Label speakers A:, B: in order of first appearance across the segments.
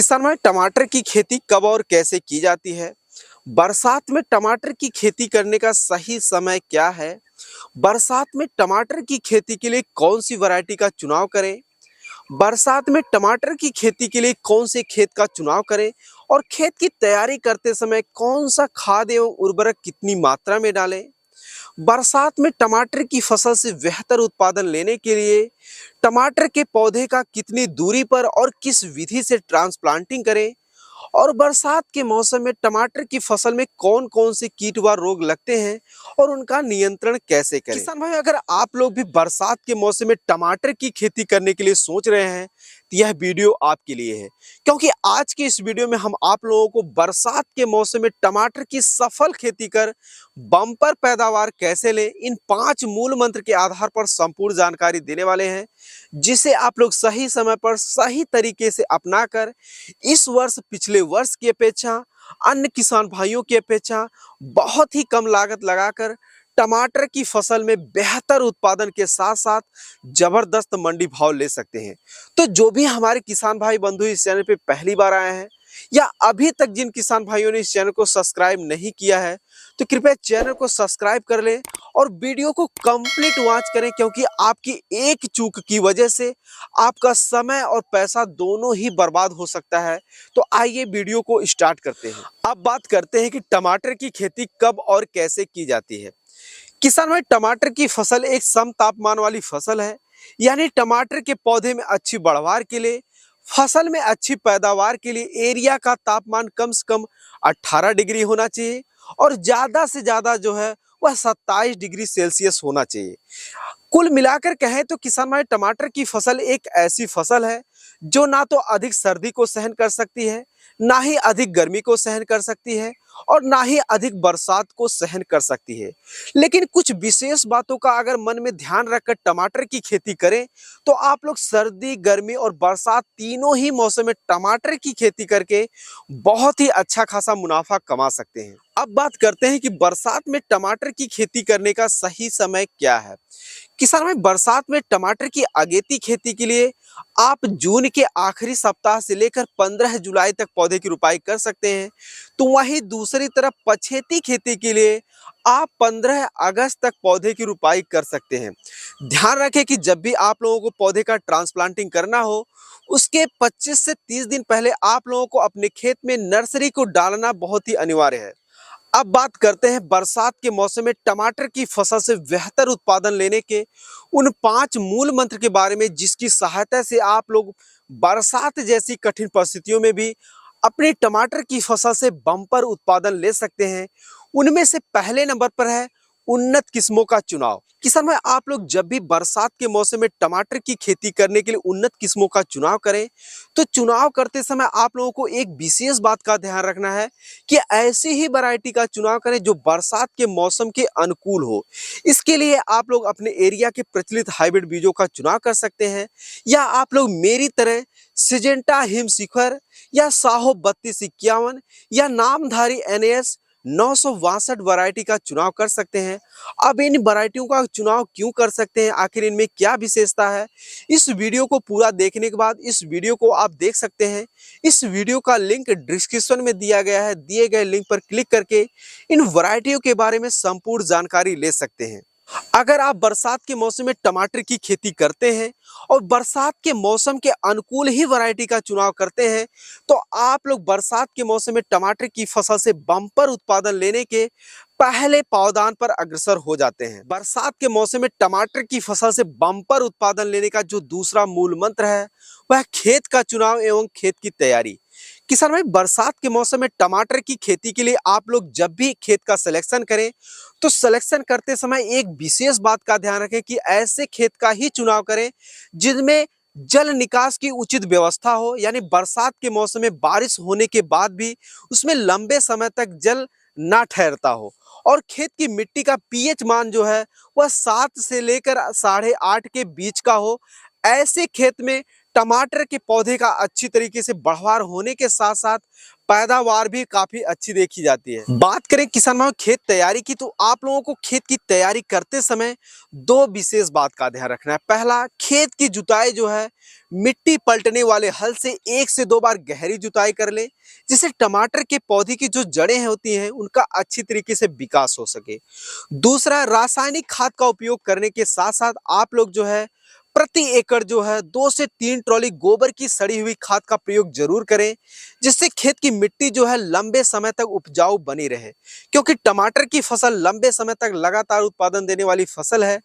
A: किसान भाई, टमाटर की खेती कब और कैसे की जाती है? बरसात में टमाटर की खेती करने का सही समय क्या है? बरसात में टमाटर की खेती के लिए कौन सी वैरायटी का चुनाव करें? बरसात में टमाटर की खेती के लिए कौन से खेत का चुनाव करें? और खेत की तैयारी करते समय कौन सा खाद एवं उर्वरक कितनी मात्रा में डालें? बरसात में टमाटर की फसल से बेहतर उत्पादन लेने के लिए टमाटर के पौधे का कितनी दूरी पर और किस विधि से ट्रांसप्लांटिंग करें? और बरसात के मौसम में टमाटर की फसल में कौन कौन से कीट व रोग लगते हैं और उनका नियंत्रण कैसे करें? किसान भाई, अगर आप लोग भी बरसात के मौसम में टमाटर की खेती करने के लिए सोच रहे हैं तो यह वीडियो आपके लिए है, क्योंकि आज की इस वीडियो में हम आप लोगों को बरसात के मौसम में टमाटर की सफल खेती कर बम्पर पैदावार कैसे लें, इन 5 मूल मंत्र के आधार पर संपूर्ण जानकारी देने वाले हैं, जिसे आप लोग सही समय पर सही तरीके से अपनाकर इस वर्ष पिछले वर्ष की अपेक्षा, अन्य किसान भाइयों की अपेक्षा बहुत ही कम लागत लगाकर टमाटर की फसल में बेहतर उत्पादन के साथ साथ जबरदस्त मंडी भाव ले सकते हैं। तो जो भी हमारे किसान भाई बंधु इस चैनल पे पहली बार आए हैं या अभी तक जिन किसान भाइयों ने इस चैनल को सब्सक्राइब नहीं किया है, तो कृपया चैनल को सब्सक्राइब कर लें और वीडियो को कंप्लीट वॉच करें, क्योंकि आपकी एक चूक की वजह से आपका समय और पैसा दोनों ही बर्बाद हो सकता है। तो आइए वीडियो को स्टार्ट करते हैं। अब बात करते हैं कि टमाटर की खेती कब और कैसे की जाती है। किसान भाई, टमाटर की फसल एक सम तापमान वाली फसल है, यानी टमाटर के पौधे में अच्छी बढ़वार के लिए, फसल में अच्छी पैदावार के लिए एरिया का तापमान कम से कम 18 डिग्री होना चाहिए और ज्यादा से ज्यादा जो है वह 27 डिग्री सेल्सियस होना चाहिए। कुल मिलाकर कहें तो किसान भाई, टमाटर की फसल एक ऐसी फसल है जो ना तो अधिक सर्दी को सहन कर सकती है, ना ही अधिक गर्मी को सहन कर सकती है और ना ही अधिक बरसात को सहन कर सकती है। लेकिन कुछ विशेष बातों का अगर मन में ध्यान रखकर टमाटर की खेती करें तो आप लोग सर्दी, गर्मी और बरसात तीनों ही मौसम में टमाटर की खेती करके बहुत ही अच्छा खासा मुनाफा कमा सकते हैं। अब बात करते हैं कि बरसात में टमाटर की खेती करने का सही समय क्या है। किसान भाई, बरसात में टमाटर की अगेती खेती के लिए आप जून के आखिरी सप्ताह से लेकर 15 जुलाई तक पौधे की रुपाई कर सकते हैं। तो वहीं दूसरी तरफ पछेती खेती के लिए आप 15 अगस्त तक पौधे की रुपाई कर सकते हैं। ध्यान रखें कि जब भी आप लोगों को पौधे का ट्रांसप्लांटिंग करना हो, उसके 25 से 30 दिन पहले आप लोगों को अपने खेत में नर्सरी को डालना बहुत ही अनिवार्य है। अब बात करते हैं बरसात के मौसम में टमाटर की फसल से बेहतर उत्पादन लेने के उन 5 मूल मंत्र के बारे में, जिसकी सहायता से आप लोग बरसात जैसी कठिन परिस्थितियों में भी अपने टमाटर की फसल से बम्पर उत्पादन ले सकते हैं। उनमें से पहले नंबर पर है उन्नत किस्मों का चुनाव। किसान भाई, आप लोग जब भी बरसात के मौसम में टमाटर की खेती करने के लिए उन्नत किस्मों का चुनाव करें, तो चुनाव करते समय आप लोगों को एक विशेष बात का ध्यान रखना है कि ऐसी ही वैरायटी का चुनाव करें जो बरसात के मौसम के अनुकूल हो। इसके लिए आप लोग अपने एरिया के प्रचलित हाइब्रिड बीजों का चुनाव कर सकते हैं, या आप लोग मेरी तरह सिजेंटा हिमशिखर या साहो 3251 या नामधारी NAS 962 वैरायटी का चुनाव कर सकते हैं। अब इन वैरायटियों का चुनाव क्यों कर सकते हैं, आखिर इनमें क्या विशेषता है, इस वीडियो को पूरा देखने के बाद इस वीडियो को आप देख सकते हैं। इस वीडियो का लिंक डिस्क्रिप्शन में दिया गया है, दिए गए लिंक पर क्लिक करके इन वैरायटियों के बारे में संपूर्ण जानकारी ले सकते हैं। अगर आप बरसात के मौसम में टमाटर की खेती करते हैं और बरसात के मौसम के अनुकूल ही वैरायटी का चुनाव करते हैं, तो आप लोग बरसात के मौसम में टमाटर की फसल से बम्पर उत्पादन लेने के पहले पावदान पर अग्रसर हो जाते हैं। बरसात के मौसम में टमाटर की फसल से बम्पर उत्पादन लेने का जो दूसरा मूल मंत्र है वह खेत का चुनाव एवं खेत की तैयारी। किसान भाई, बरसात के मौसम में टमाटर की खेती के लिए आप लोग जब भी खेत का सिलेक्शन करें तो सिलेक्शन करते समय एक विशेष बात का ध्यान रखें कि ऐसे खेत का ही चुनाव करें जिनमें जल निकास की उचित व्यवस्था हो, यानी बरसात के मौसम में बारिश होने के बाद भी उसमें लंबे समय तक जल ना ठहरता हो और खेत की मिट्टी का पीएच मान जो है वह 7 से लेकर 8.5 के बीच का हो। ऐसे खेत में टमाटर के पौधे का अच्छी तरीके से बढ़वार होने के साथ साथ पैदावार भी काफी अच्छी देखी जाती है। बात करें किसान भाइयों खेत तैयारी की, तो आप लोगों को खेत की तैयारी करते समय दो विशेष बात का ध्यान रखना है। पहला, खेत की जुताई जो है मिट्टी पलटने वाले हल से 1 से 2 बार गहरी जुताई कर ले, जिससे टमाटर के पौधे की जो जड़ें होती हैं उनका अच्छी तरीके से विकास हो सके। दूसरा, रासायनिक खाद का उपयोग करने के साथ साथ आप लोग जो है प्रति एकड़ जो है 2 से 3 ट्रॉली गोबर की सड़ी हुई खाद का प्रयोग जरूर करें, जिससे खेत की मिट्टी जो है लंबे समय तक उपजाऊ बनी रहे। क्योंकि टमाटर की फसल लंबे समय तक लगातार उत्पादन देने वाली फसल है।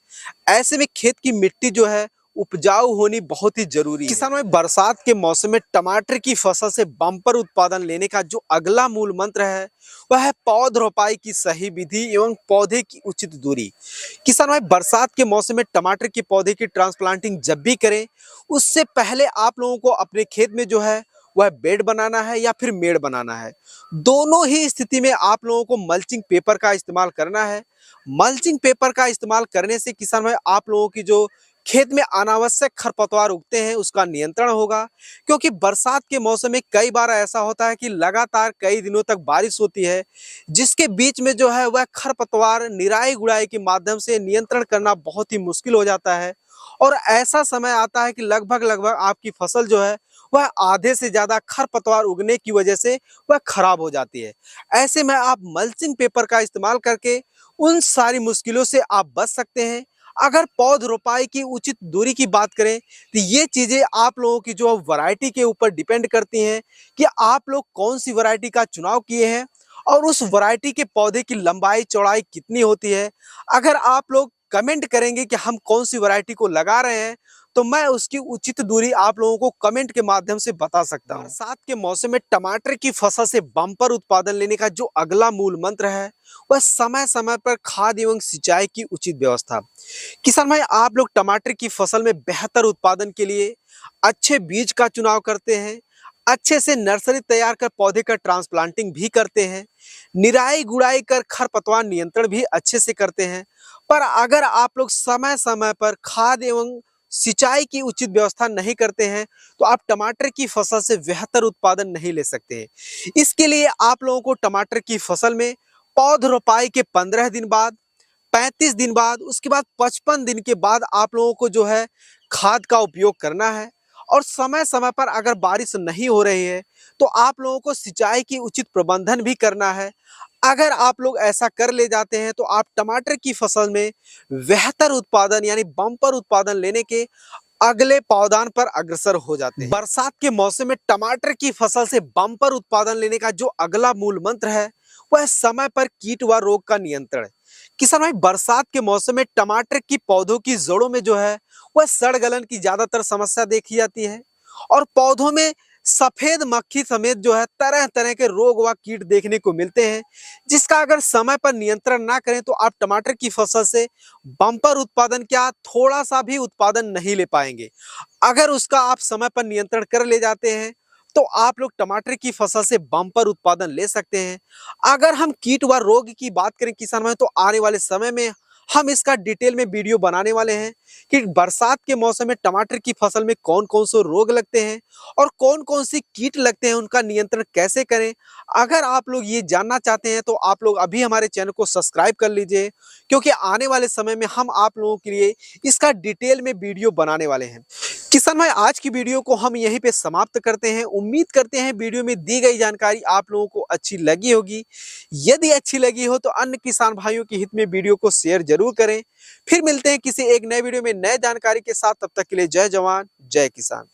A: ऐसे में खेत की मिट्टी जो है उपजाऊ होनी बहुत ही जरूरी है। किसानों में बरसात के मौसम में टमाटर की फसल से बम्पर उत्पादन लेने का जो अगला मूल मंत्र है वह है पौध रोपाई की सही विधि एवं पौधे की उचित दूरी। किसानों में बरसात के मौसम में टमाटर के पौधे की ट्रांसप्लांटिंग जब भी करें, उससे पहले आप लोगों को अपने खेत में जो है वह बेड बनाना है या फिर मेड़ बनाना है। दोनों ही स्थिति में आप लोगों को मल्चिंग पेपर का इस्तेमाल करना है। मल्चिंग पेपर का इस्तेमाल करने से किसान भाई आप लोगों की जो खेत में अनावश्यक खरपतवार उगते हैं उसका नियंत्रण होगा। क्योंकि बरसात के मौसम में कई बार ऐसा होता है कि लगातार कई दिनों तक बारिश होती है, जिसके बीच में जो है वह खरपतवार निराई गुड़ाई के माध्यम से नियंत्रण करना बहुत ही मुश्किल हो जाता है। और ऐसा समय आता है कि लगभग लगभग आपकी फसल जो है वह आधे से ज्यादा खरपतवार उगने की वजह से वह खराब हो जाती है। ऐसे में आप मल्चिंग पेपर का इस्तेमाल करके उन सारी मुश्किलों से आप बच सकते हैं। अगर पौध रोपाई की उचित दूरी की बात करें, तो ये चीजें आप लोगों की जो वैरायटी के ऊपर डिपेंड करती हैं कि आप लोग कौन सी वैरायटी का चुनाव किए हैं और उस वैरायटी के पौधे की लंबाई चौड़ाई कितनी होती है। अगर आप लोग कमेंट करेंगे कि हम कौन सी वैरायटी को लगा रहे हैं, तो मैं उसकी उचित दूरी आप लोगों को कमेंट के माध्यम से बता सकता हूँ। बरसात के मौसम में टमाटर की फसल से बम्पर उत्पादन लेने का जो अगला मूल मंत्र है वह समय समय पर खाद एवं सिंचाई की उचित व्यवस्था। किसान भाई आप लोग टमाटर की फसल में बेहतर उत्पादन के लिए अच्छे बीज का चुनाव करते हैं, अच्छे से नर्सरी तैयार कर पौधे का ट्रांसप्लांटिंग भी करते हैं, निराई गुड़ाई कर खरपतवार नियंत्रण भी अच्छे से करते हैं। पर अगर आप लोग समय समय पर खाद एवं सिंचाई की उचित व्यवस्था नहीं करते हैं, तो आप टमाटर की फसल से बेहतर उत्पादन नहीं ले सकते हैं। इसके लिए आप लोगों को टमाटर की फसल में पौध रोपाई के 15 दिन बाद, 35 दिन बाद, उसके बाद 55 दिन के बाद आप लोगों को जो है खाद का उपयोग करना है। और समय समय पर अगर बारिश नहीं हो रही है तो आप लोगों को सिंचाई की उचित प्रबंधन भी करना है। अगर आप लोग ऐसा कर ले जाते हैं तो आप टमाटर की फसल में बेहतर उत्पादन यानी बम्पर उत्पादन लेने के अगले पावदान पर अग्रसर हो जाते हैं। बरसात के मौसम में टमाटर की फसल से बम्पर उत्पादन लेने का जो अगला मूल मंत्र है वह समय पर कीट व रोग का नियंत्रण है। किसान भाई बरसात के मौसम में टमाटर की पौधों की जड़ों में जो है वह सड़ गलन की ज्यादातर समस्या देखी जाती है और पौधों में सफेद मक्खी समेत जो है तरह तरह के रोग व कीट देखने को मिलते हैं, जिसका अगर समय पर नियंत्रण ना करें तो आप टमाटर की फसल से बम्पर उत्पादन क्या थोड़ा सा भी उत्पादन नहीं ले पाएंगे। अगर उसका आप समय पर नियंत्रण कर ले जाते हैं तो आप लोग टमाटर की फसल से बम्पर उत्पादन ले सकते हैं। अगर हम कीट व रोग की बात करें किसान भाई, तो आने वाले समय में हम इसका डिटेल में वीडियो बनाने वाले हैं कि बरसात के मौसम में टमाटर की फसल में कौन कौन से रोग लगते हैं और कौन कौन सी कीट लगते हैं, उनका नियंत्रण कैसे करें। अगर आप लोग ये जानना चाहते हैं तो आप लोग अभी हमारे चैनल को सब्सक्राइब कर लीजिए, क्योंकि आने वाले समय में हम आप लोगों के लिए इसका डिटेल में वीडियो बनाने वाले हैं। किसान भाई आज की वीडियो को हम यहीं पे समाप्त करते हैं। उम्मीद करते हैं वीडियो में दी गई जानकारी आप लोगों को अच्छी लगी होगी। यदि अच्छी लगी हो तो अन्य किसान भाइयों के हित में वीडियो को शेयर जरूर करें। फिर मिलते हैं किसी एक नए वीडियो में नए जानकारी के साथ। तब तक के लिए जय जवान जय किसान।